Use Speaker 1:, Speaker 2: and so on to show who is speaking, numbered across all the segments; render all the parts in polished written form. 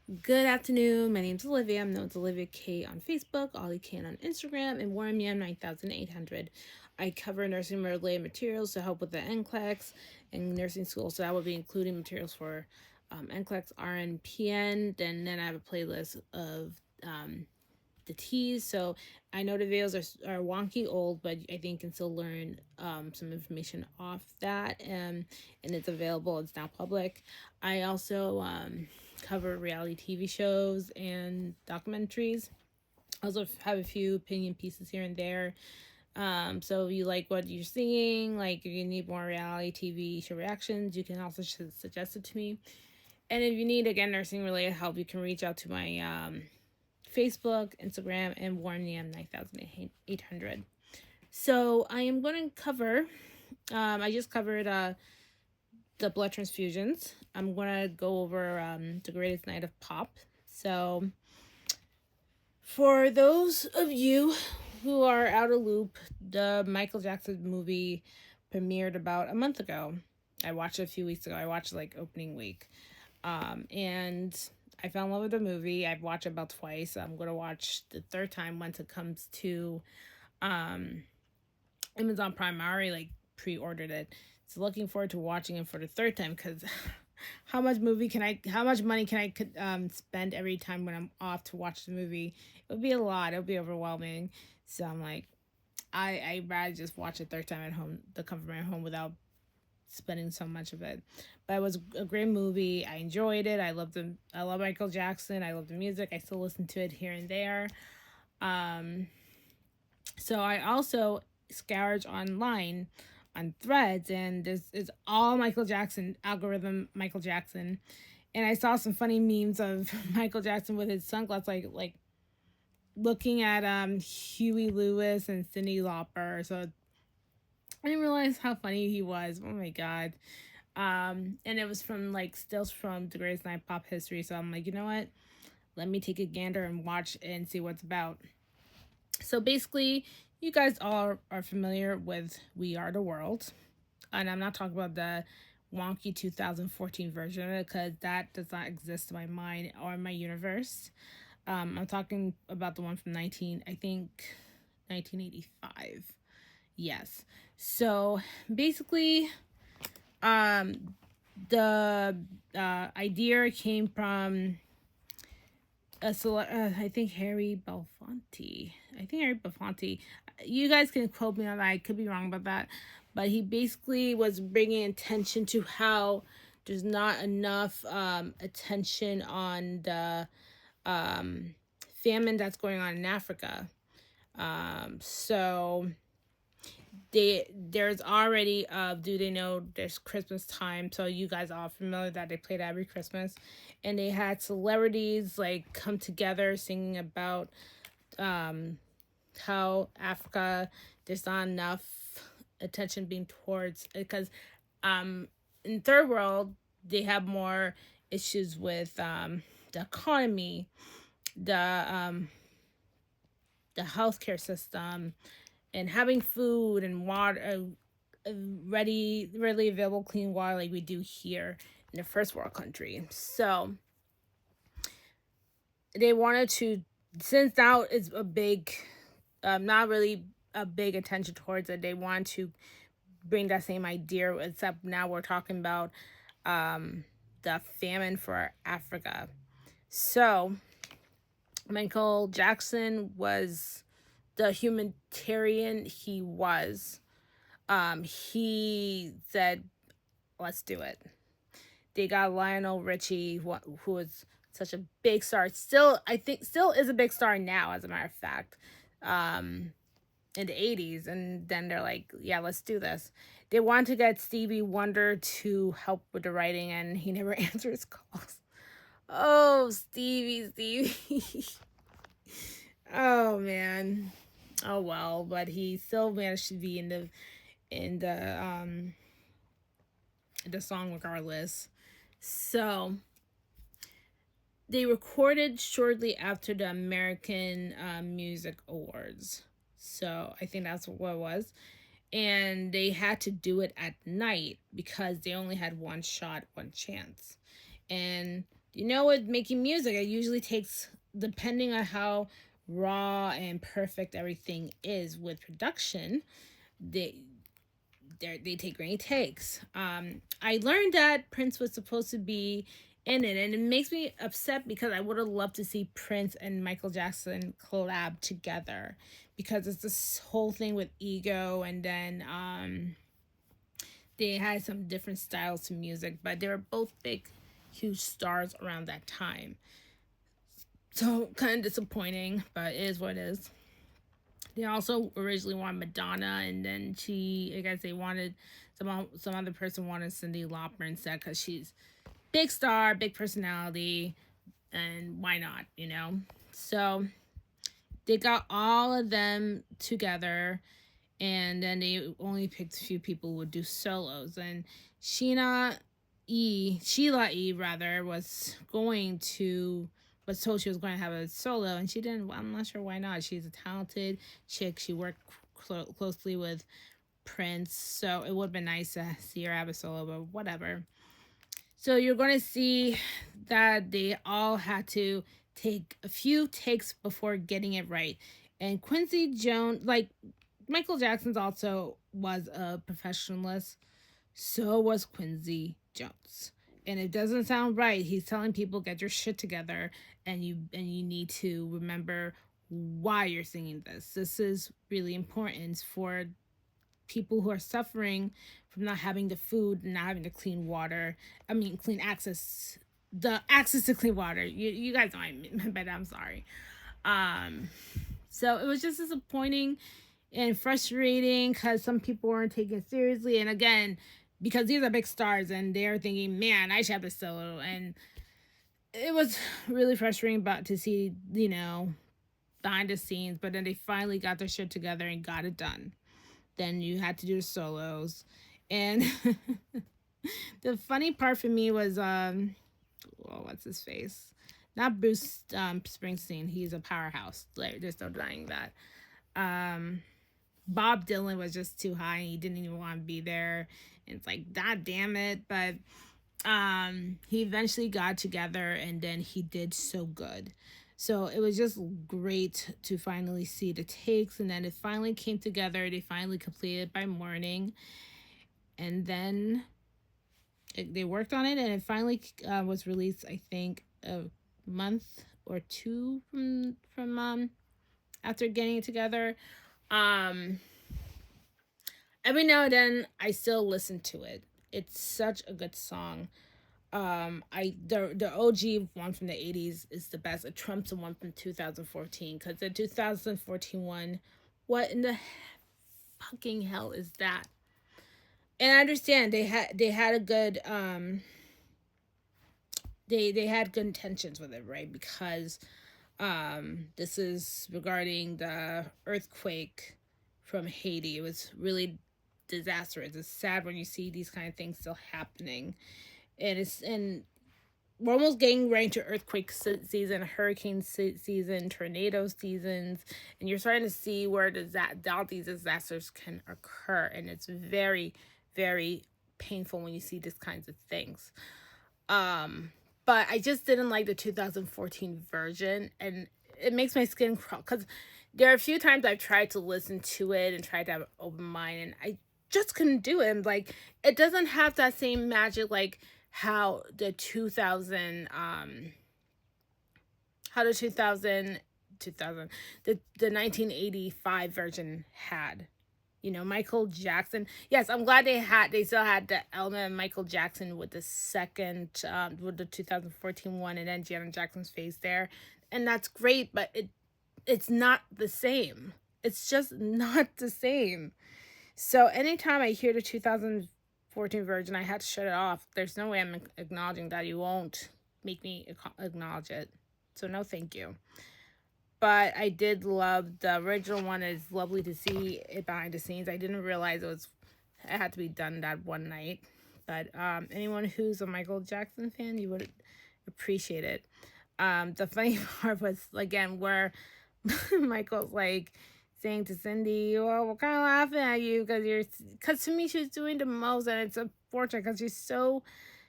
Speaker 1: Good afternoon. My name's Olivia. I'm known as Olivia K on Facebook, Ollie Can on Instagram, and Warren Yam 9800. I cover nursing related materials to help with the NCLEX and nursing school. So I will be including materials for NCLEX, RN, PN. Then I have a playlist of the T's. So I know the videos are wonky old, but I think you can still learn some information off that. And it's available, it's now public. I also cover reality TV shows and documentaries. I also have a few opinion pieces here and there. So if you like what you're seeing, like if you need more reality TV show reactions, you can also suggest it to me. And if you need, again, nursing related help, you can reach out to my Facebook, Instagram, and Warren Yam 9800. So I am going to cover, I just covered the blood transfusions. I'm going to go over the greatest night of pop. So for those of you who are out of loop, the Michael Jackson movie premiered about a month ago. I watched it a few weeks ago. I watched like opening week. And I fell in love with the movie. I've watched it about twice. I'm gonna watch the third time once it comes to um Amazon Prime. I already like pre-ordered it. So looking forward to watching it for the third time because how much money can I spend every time when I'm off to watch the movie? It would be a lot. It would be overwhelming. So I'm like, I rather just watch it third time at home, the comfort of my home, without spending so much of it. But it was a great movie. I enjoyed it. I love Michael Jackson. I love the music. I still listen to it here and there. Um, so I also scourge online on Threads, and this is all Michael Jackson algorithm. Michael Jackson, and I saw some funny memes of Michael Jackson with his sunglasses, like looking at Huey Lewis and Cyndi Lauper. So I didn't realize how funny he was. Oh my god. And it was from like stills from the greatest night pop history. So I'm like, you know what? Let me take a gander and watch and see what's about. So basically, you guys all are familiar with We Are the World. And I'm not talking about the wonky 2014 version of it because that does not exist in my mind or in my universe. I'm talking about the one from 1985. Yes. So basically, um, the idea came from I think Harry Belafonte. I think Harry Belafonte. You guys can quote me on that. I could be wrong about that, but he basically was bringing attention to how there's not enough attention on the famine that's going on in Africa. So there's already do they know there's Christmas time, so you guys are familiar that they play that every Christmas, and they had celebrities like come together singing about how Africa, there's not enough attention being towards it because in third world they have more issues with the economy, the the healthcare system, and having food and water, readily available clean water like we do here in the first world country. So they wanted to, since now it's a big, not really a big attention towards it, they want to bring that same idea, except now we're talking about the famine for Africa. So Michael Jackson was the humanitarian he was. He said, let's do it. They got Lionel Richie, who was such a big star. Still, I think, still is a big star now, as a matter of fact, in the 80s. And then they're like, yeah, let's do this. They wanted to get Stevie Wonder to help with the writing, and he never answered his calls. Oh, Stevie. Oh, man. Oh, well. But he still managed to be in the song regardless. So they recorded shortly after the American Music Awards. So I think that's what it was. And they had to do it at night because they only had one shot, one chance. And You know, with making music, it usually takes, depending on how raw and perfect everything is with production, they they take great takes. I learned that Prince was supposed to be in it, and it makes me upset because I would have loved to see Prince and Michael Jackson collab together, because it's this whole thing with ego, and then they had some different styles to music, but they were both big, huge stars around that time. So kind of disappointing, but it is what it is. They also originally wanted Madonna, and then I guess they wanted some other person wanted Cyndi Lauper instead, because she's big star, big personality, and why not, you know? So they got all of them together, and then they only picked a few people who would do solos. And Sheila E. rather, was told she was going to have a solo, and she didn't. Well, I'm not sure why not. She's a talented chick. She worked closely with Prince, so it would have been nice to see her have a solo, but whatever. So you're going to see that they all had to take a few takes before getting it right. And Quincy Jones, like Michael Jackson's also was a professionalist, so was Quincy Jones. And it doesn't sound right. He's telling people, get your shit together, and you need to remember why you're singing this. This is really important for people who are suffering from not having the food and not having the clean water. I mean, clean access, the access to clean water. You guys know what I mean, but I'm sorry. So it was just disappointing and frustrating because some people weren't taking it seriously. And again, because these are big stars and they're thinking, man, I should have a solo. And it was really frustrating to see, behind the scenes. But then they finally got their shit together and got it done. Then you had to do the solos. And the funny part for me was, what's his face? Not Bruce Springsteen. He's a powerhouse. There's no denying that. Bob Dylan was just too high. He didn't even want to be there. And it's like, God damn it. But he eventually got together, and then he did so good. So it was just great to finally see the takes, and then it finally came together. They finally completed by morning, and then they worked on it, and it finally was released, I think, a month or two from after getting it together. Every now and then I still listen to it. It's such a good song. The OG one from the 80s is the best. It trumps the one from 2014, because the 2014 one, what in the fucking hell is that? And I understand they had a good they had good intentions with it, right? Because this is regarding the earthquake from Haiti. It was really disastrous. It's sad when you see these kind of things still happening. And we're almost getting right into earthquake season, hurricane season, tornado seasons, and you're starting to see where all these disasters can occur, and it's very, very painful when you see these kinds of things. But I just didn't like the 2014 version, and it makes my skin crawl, because there are a few times I've tried to listen to it and tried to have an open mind, and I just couldn't do it. And like, it doesn't have that same magic like how the 2000 the 1985 version had. Michael Jackson. Yes, I'm glad they still had the element of Michael Jackson with the second with the 2014 one, and then Janet Jackson's face there. And that's great, but it's not the same. It's just not the same. So anytime I hear the 2014 version, I had to shut it off. There's no way I'm acknowledging that. You won't make me acknowledge it. So no thank you. But I did love the original one. It's lovely to see it behind the scenes. I didn't realize it had to be done that one night. But anyone who's a Michael Jackson fan, you would appreciate it. The funny part was, again, where Michael's like saying to Cyndi, well, we're kind of laughing at you because to me she's doing the most, and it's unfortunate because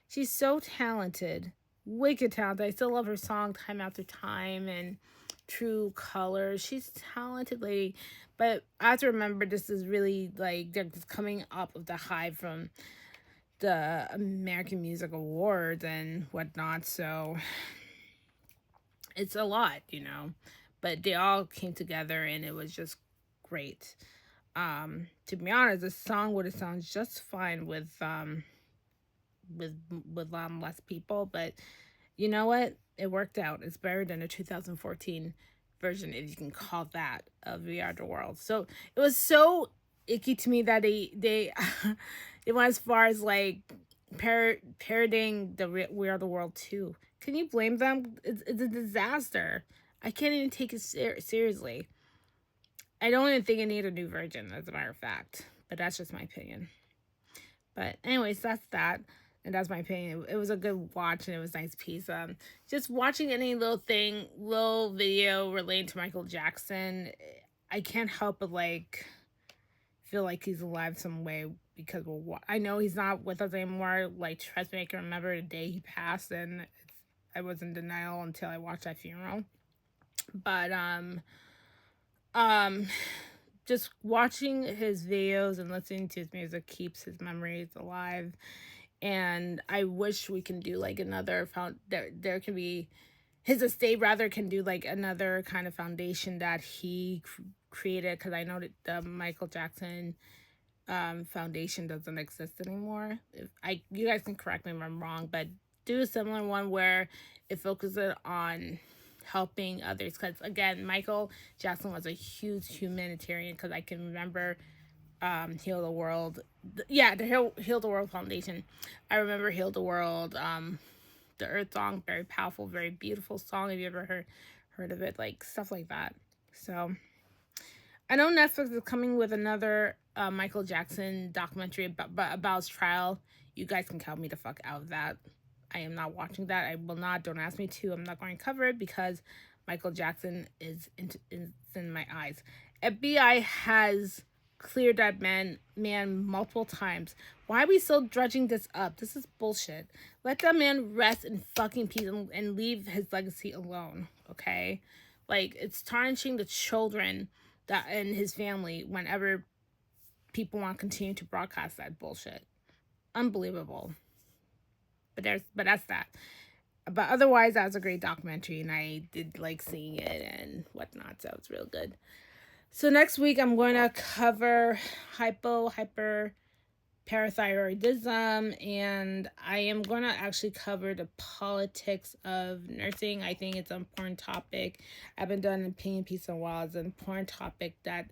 Speaker 1: she's so talented. wicked talented. I still love her song Time After Time and True Colors. She's a talented lady. But I have to remember this is really like they're just coming up of the high from the American Music Awards and whatnot. So it's a lot, you know. But they all came together and it was just great. To be honest, the song would have sounded just fine with less people, but you know what? It worked out. It's better than the 2014 version, if you can call that, of We Are the World. So it was so icky to me that they it went as far as like parodying the We Are the World too. Can you blame them? It's a disaster. I can't even take it seriously. I don't even think it needed a new version, as a matter of fact. But that's just my opinion. But anyways, that's that. And that's my opinion. It was a good watch and it was a nice piece. Just watching any little video relating to Michael Jackson, I can't help but like feel like he's alive some way because I know he's not with us anymore. Like, trust me, I can remember the day he passed, and I was in denial until I watched that funeral. But um, just watching his videos and listening to his music keeps his memories alive. And I wish we can do like another there can be his estate rather can do like another kind of foundation that he created, because I know that the Michael Jackson foundation doesn't exist anymore. You guys can correct me if I'm wrong, but do a similar one where it focuses on helping others, because again, Michael Jackson was a huge humanitarian, because I can remember Heal the World. The Heal the World Foundation. I remember Heal the World, the Earth song, very powerful, very beautiful song. Have you ever heard of it? Like stuff like that. So I know Netflix is coming with another Michael Jackson documentary about his trial. You guys can count me the fuck out of that. I am not watching that. I will not. Don't ask me to. I'm not going to cover it because Michael Jackson is in my eyes. FBI has cleared that man multiple times. Why are we still drudging this up? This is bullshit. Let that man rest in fucking peace and leave his legacy alone, okay? Like, it's tarnishing the children that and his family whenever people want to continue to broadcast that bullshit. Unbelievable. But that's that. But otherwise, that was a great documentary, and I did like seeing it and whatnot. So it was real good. So next week I'm going to cover hyperparathyroidism, and I am going to actually cover the politics of nursing. I think it's an important topic. I haven't done an opinion piece in a while. It's an important topic that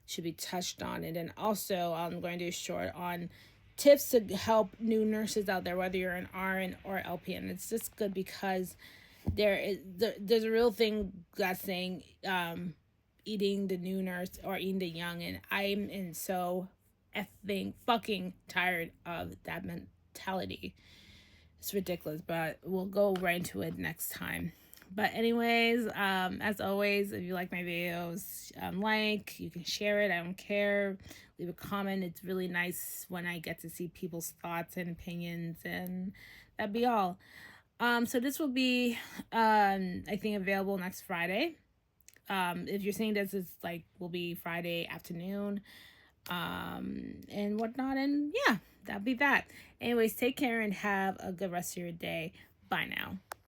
Speaker 1: should be touched on. And then also I'm going to do a short on tips to help new nurses out there, whether you're an RN or LPN. It's just good because there's a real thing that's saying eating the new nurse or eating the young, and I'm so effing fucking tired of that mentality. It's ridiculous, but we'll go right into it next time. But anyways, as always, if you like my videos, you can share it. I don't care. Leave a comment. It's really nice when I get to see people's thoughts and opinions, and that'd be all. So this will be, I think, available next Friday. If you're seeing this, it's like will be Friday afternoon, and whatnot. And yeah, that'll be that. Anyways, take care and have a good rest of your day. Bye now.